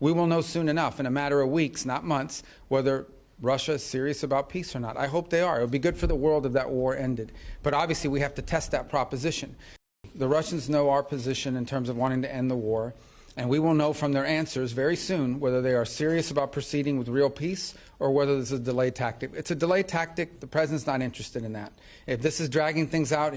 We will know soon enough, in a matter of weeks, not months, whether Russia is serious about peace or not. I hope they are. It would be good for the world if that war ended. But obviously we have to test that proposition. The Russians know our position in terms of wanting to end the war, and we will know from their answers very soon whether they are serious about proceeding with real peace or whether this is a delay tactic. It's a delay tactic. The president's not interested in that. If this is dragging things out,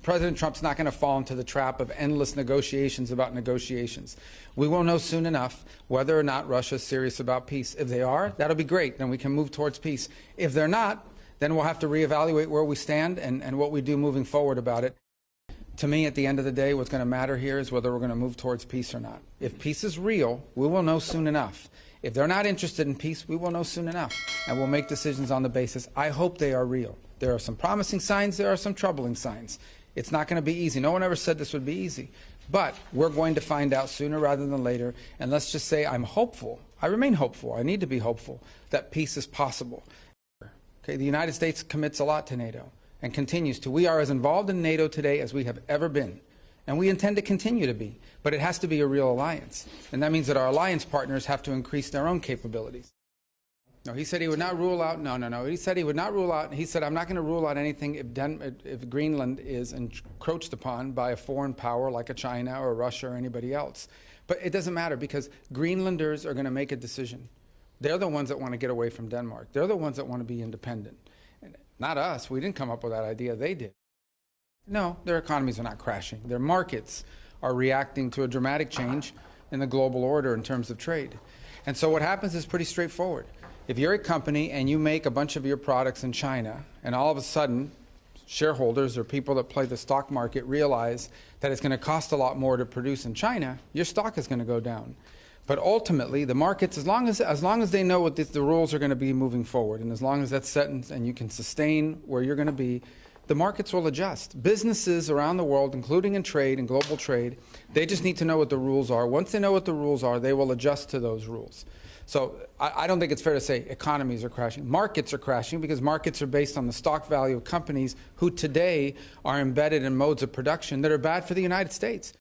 President Trump's not going to fall into the trap of endless negotiations about negotiations. We will know soon enough whether or not Russia is serious about peace. If they are, that'll be great. Then we can move towards peace. If they're not, then we'll have to reevaluate where we stand and what we do moving forward about it. To me, at the end of the day, what's going to matter here is whether we're going to move towards peace or not. If peace is real, we will know soon enough. If they're not interested in peace, we will know soon enough, and we'll make decisions on the basis. I hope they are real. There are some promising signs. There are some troubling signs. It's not going to be easy. No one ever said this would be easy. But we're going to find out sooner rather than later. And let's just say I'm hopeful. I remain hopeful. I need to be hopeful that peace is possible. Okay, the United States commits a lot to NATO and continues to. We are as involved in NATO today as we have ever been. And we intend to continue to be. But it has to be a real alliance. And that means that our alliance partners have to increase their own capabilities. No, he said he would not rule out. No. He said he would not rule out. He said, I'm not going to rule out anything if Greenland is encroached upon by a foreign power like a China or Russia or anybody else. But it doesn't matter because Greenlanders are going to make a decision. They're the ones that want to get away from Denmark. They're the ones that want to be independent. Not us. We didn't come up with that idea. They did. No, their economies are not crashing. Their markets are reacting to a dramatic change in the global order in terms of trade. And so what happens is pretty straightforward. If you're a company and you make a bunch of your products in China, and all of a sudden shareholders or people that play the stock market realize that it's going to cost a lot more to produce in China, your stock is going to go down. But ultimately, the markets, as long as they know what the rules are going to be moving forward, and as long as that's set and you can sustain where you're going to be, the markets will adjust. Businesses around the world, including in trade and global trade, they just need to know what the rules are. Once they know what the rules are, they will adjust to those rules. So I don't think it's fair to say economies are crashing. Markets are crashing because markets are based on the stock value of companies who today are embedded in modes of production that are bad for the United States.